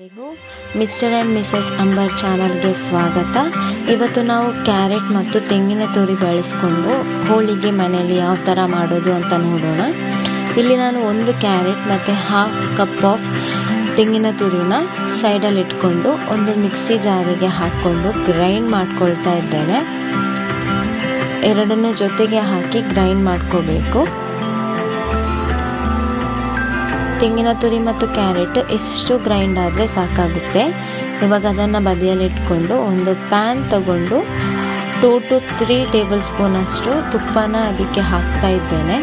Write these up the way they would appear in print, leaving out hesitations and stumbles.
ಎಲ್ಲರಿಗೂ mister and Mrs Ambar ಚಾನಲ್ಗೆ ಸ್ವಾಗತ. ಇವತ್ತು ನಾವು ಕ್ಯಾರೆಟ್ ಮತ್ತು ತೆಂಗಿನ ತುರಿ ಬಳಸ್ಕೊಂಡು ಹೋಳಿಗೆ ಮನೆಯಲ್ಲಿ ಯಾವ ಥರ ಮಾಡೋದು ಅಂತ ನೋಡೋಣ. ಇಲ್ಲಿ ನಾನು ಒಂದು ಕ್ಯಾರೆಟ್ ಮತ್ತು ಹಾಫ್ ಕಪ್ ಆಫ್ ತೆಂಗಿನ ತುರಿನ ಸೈಡಲ್ಲಿ ಇಟ್ಕೊಂಡು ಒಂದು ಮಿಕ್ಸಿ ಜಾರಿಗೆ ಹಾಕ್ಕೊಂಡು ಗ್ರೈಂಡ್ ಮಾಡ್ಕೊಳ್ತಾ ಇದ್ದೇನೆ. ಎರಡನ್ನೂ ಜೊತೆಗೆ ಹಾಕಿ ಗ್ರೈಂಡ್ ಮಾಡ್ಕೋಬೇಕು. ತೆಂಗಿನ ತುರಿ ಮತ್ತು ಕ್ಯಾರೆಟ್ ಇಷ್ಟು ಗ್ರೈಂಡ್ ಆದರೆ ಸಾಕಾಗುತ್ತೆ. ಇವಾಗ ಅದನ್ನು ಬದಿಯಲ್ಲಿ ಇಟ್ಕೊಂಡು ಒಂದು ಪ್ಯಾನ್ ತಗೊಂಡು 2 to 3 ಟೇಬಲ್ ಸ್ಪೂನ್ ಅಷ್ಟು ತುಪ್ಪನ ಅದಕ್ಕೆ ಹಾಕ್ತಾ ಇದ್ದೇನೆ.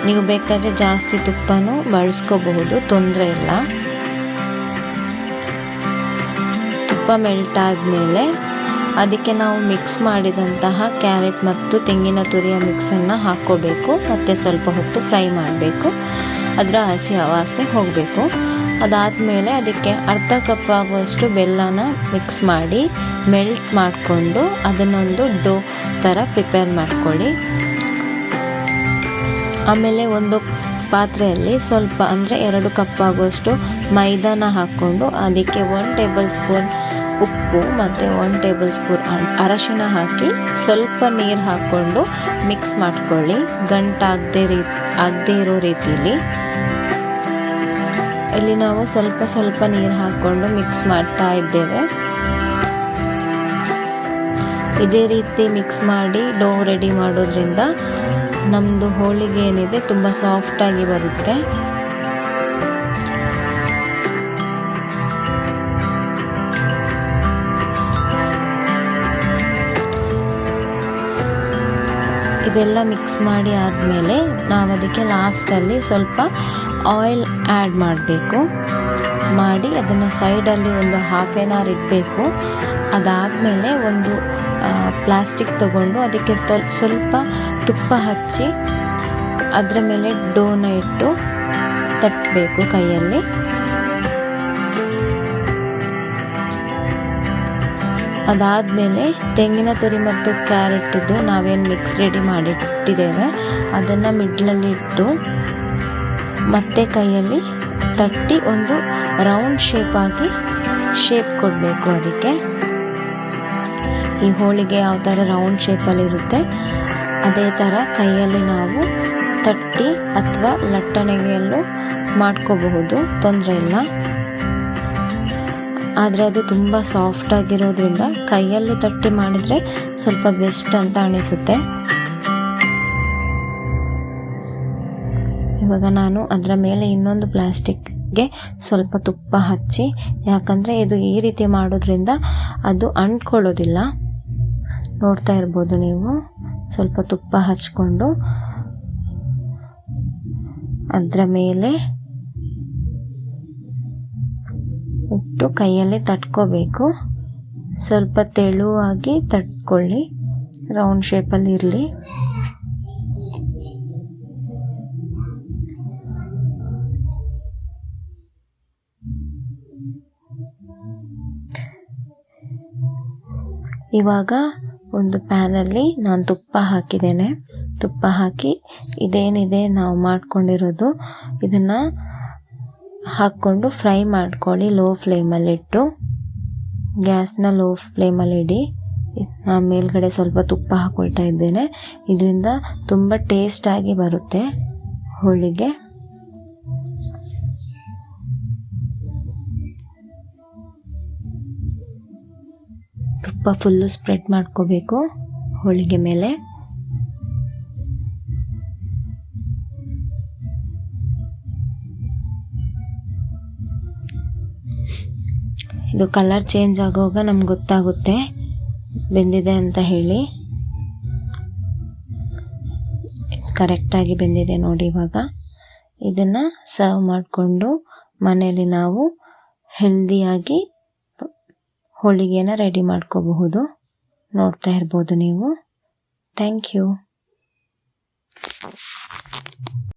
ನೀವು ಬೇಕಾದರೆ ಜಾಸ್ತಿ ತುಪ್ಪನೂ ಬಳಸ್ಕೋಬಹುದು, ತೊಂದರೆ ಇಲ್ಲ. ತುಪ್ಪ ಮೆಲ್ಟ್ ಆದಮೇಲೆ ಅದಕ್ಕೆ ನಾವು ಮಿಕ್ಸ್ ಮಾಡಿದಂತಹ ಕ್ಯಾರೆಟ್ ಮತ್ತು ತೆಂಗಿನ ತುರಿಯ ಮಿಕ್ಸನ್ನು ಹಾಕ್ಕೋಬೇಕು. ಮತ್ತು ಸ್ವಲ್ಪ ಹೊತ್ತು ಫ್ರೈ ಮಾಡಬೇಕು, ಅದರ ಹಸಿ ವಾಸನೆ ಹೋಗಬೇಕು. ಅದಾದಮೇಲೆ ಅದಕ್ಕೆ ಅರ್ಧ ಕಪ್ ಆಗುವಷ್ಟು ಬೆಲ್ಲನ ಮಿಕ್ಸ್ ಮಾಡಿ ಮೆಲ್ಟ್ ಮಾಡಿಕೊಂಡು ಅದನ್ನೊಂದು ಡೋ ಥರ ಪ್ರಿಪೇರ್ ಮಾಡ್ಕೊಳ್ಳಿ. ಆಮೇಲೆ ಒಂದು ಪಾತ್ರೆಯಲ್ಲಿ ಸ್ವಲ್ಪ ಅಂದರೆ 2 ಕಪ್ ಆಗುವಷ್ಟು ಮೈದಾನ ಹಾಕ್ಕೊಂಡು ಅದಕ್ಕೆ 1 ಟೇಬಲ್ ಸ್ಪೂನ್ ಉಪ್ಪು ಮತ್ತು 1 ಟೇಬಲ್ ಸ್ಪೂನ್ ಅರಶಿಣ ಹಾಕಿ ಸ್ವಲ್ಪ ನೀರು ಹಾಕ್ಕೊಂಡು ಮಿಕ್ಸ್ ಮಾಡ್ಕೊಳ್ಳಿ, ಆಗದೇ ಇರೋ ರೀತಿಲಿ. ಇಲ್ಲಿ ನಾವು ಸ್ವಲ್ಪ ನೀರು ಹಾಕ್ಕೊಂಡು ಮಿಕ್ಸ್ ಮಾಡ್ತಾ ಇದ್ದೇವೆ. ಇದೇ ರೀತಿ ಮಿಕ್ಸ್ ಮಾಡಿ ಡೋ ರೆಡಿ ಮಾಡೋದ್ರಿಂದ ನಮ್ಮದು ಹೋಳಿಗೆ ಏನಿದೆ ತುಂಬ ಸಾಫ್ಟಾಗಿ ಬರುತ್ತೆ. ಇದೆಲ್ಲ ಮಿಕ್ಸ್ ಮಾಡಿ ಆದಮೇಲೆ ನಾವು ಅದಕ್ಕೆ ಲಾಸ್ಟಲ್ಲಿ ಸ್ವಲ್ಪ ಆಯಿಲ್ ಆ್ಯಡ್ ಮಾಡಿ ಅದನ್ನು ಸೈಡಲ್ಲಿ ಒಂದು ಹಾಫ್ ಆನ್ ಅವರ್ ಇಡಬೇಕು. ಅದಾದಮೇಲೆ ಒಂದು ಪ್ಲಾಸ್ಟಿಕ್ ತಗೊಂಡು ಅದಕ್ಕೆ ಸ್ವಲ್ಪ ತುಪ್ಪ ಹಚ್ಚಿ ಅದರ ಮೇಲೆ ಡೋನ ಇಟ್ಟು ತಟ್ಟಬೇಕು ಕೈಯಲ್ಲಿ. ಅದಾದಮೇಲೆ ತೆಂಗಿನ ತುರಿ ಮತ್ತು ಕ್ಯಾರೆಟಿದ್ದು ನಾವೇನು ಮಿಕ್ಸ್ ರೆಡಿ ಮಾಡಿಟ್ಟಿದ್ದೇವೆ ಅದನ್ನು ಮಿಡ್ಲಲ್ಲಿ ಇಟ್ಟು ಮತ್ತೆ ಕೈಯಲ್ಲಿ ತಟ್ಟಿ ಒಂದು ರೌಂಡ್ ಶೇಪ್ ಕೊಡಬೇಕು. ಅದಕ್ಕೆ ಈ ಹೋಳಿಗೆ ಯಾವ ಥರ ರೌಂಡ್ ಶೇಪಲ್ಲಿ ಇರುತ್ತೆ ಅದೇ ಥರ ಕೈಯಲ್ಲಿ ನಾವು ತಟ್ಟಿ ಅಥವಾ ಲಟ್ಟಣಿಗೆಯಲ್ಲೂ ಮಾಡ್ಕೋಬಹುದು, ತೊಂದರೆ ಇಲ್ಲ. ಆದರೆ ಅದು ತುಂಬ ಸಾಫ್ಟಾಗಿರೋದ್ರಿಂದ ಕೈಯಲ್ಲಿ ತಟ್ಟಿ ಮಾಡಿದರೆ ಸ್ವಲ್ಪ ಬೆಸ್ಟ್ ಅಂತ ಅನಿಸುತ್ತೆ. ಇವಾಗ ನಾನು ಅದರ ಮೇಲೆ ಇನ್ನೊಂದು ಪ್ಲಾಸ್ಟಿಕ್ಗೆ ಸ್ವಲ್ಪ ತುಪ್ಪ ಹಚ್ಚಿ, ಯಾಕಂದರೆ ಇದು ಈ ರೀತಿ ಮಾಡೋದ್ರಿಂದ ಅದು ಅಂಟ್ಕೊಳ್ಳೋದಿಲ್ಲ. ನೋಡ್ತಾ ಇರ್ಬೋದು ನೀವು, ಸ್ವಲ್ಪ ತುಪ್ಪ ಹಚ್ಕೊಂಡು ಅದರ ಮೇಲೆ ಇಟ್ಟು ಕೈಯಲ್ಲಿ ತಟ್ಕೋಬೇಕು. ಸ್ವಲ್ಪ ತೆಳುವಾಗಿ ತಟ್ಕೊಳ್ಳಿ, ರೌಂಡ್ ಶೇಪಲ್ಲಿ ಇರಲಿ. ಇವಾಗ ಒಂದು ಪ್ಯಾನಲ್ಲಿ ನಾನು ತುಪ್ಪ ಹಾಕಿದ್ದೇನೆ. ತುಪ್ಪ ಹಾಕಿ ಇದೇನಿದೆ ನಾವು ಮಾಡ್ಕೊಂಡಿರೋದು ಇದನ್ನು ಹಾಕ್ಕೊಂಡು ಫ್ರೈ ಮಾಡ್ಕೊಳ್ಳಿ. ಲೋ ಫ್ಲೇಮಲ್ಲಿಟ್ಟು ಗ್ಯಾಸ್ನ ಲೋ ಫ್ಲೇಮಲ್ಲಿ ಇಡಿ. ನಾನು ಮೇಲ್ಗಡೆ ಸ್ವಲ್ಪ ತುಪ್ಪ ಹಾಕ್ಕೊಳ್ತಾ ಇದ್ದೇನೆ. ಇದರಿಂದ ತುಂಬ ಟೇಸ್ಟಾಗಿ ಬರುತ್ತೆ ಹೋಳಿಗೆ. ತುಪ್ಪ ಫುಲ್ಲು ಸ್ಪ್ರೆಡ್ ಮಾಡ್ಕೋಬೇಕು ಹೋಳಿಗೆ ಮೇಲೆ. ಇದು ಕಲರ್ ಚೇಂಜ್ ಆಗುವಾಗ ನಮ್ಗೆ ಗೊತ್ತಾಗುತ್ತೆ ಬೆಂದಿದೆ ಅಂತ ಹೇಳಿ. ಕರೆಕ್ಟಾಗಿ ಬೆಂದಿದೆ ನೋಡಿ. ಇವಾಗ ಇದನ್ನು ಸರ್ವ್ ಮಾಡಿಕೊಂಡು ಮನೆಯಲ್ಲಿ ನಾವು ಹೆಲ್ದಿಯಾಗಿ ಹೋಳಿಗೆನ ರೆಡಿ ಮಾಡ್ಕೋಬಹುದು. ನೋಡ್ತಾ ಇರ್ಬೋದು ನೀವು. Thank you.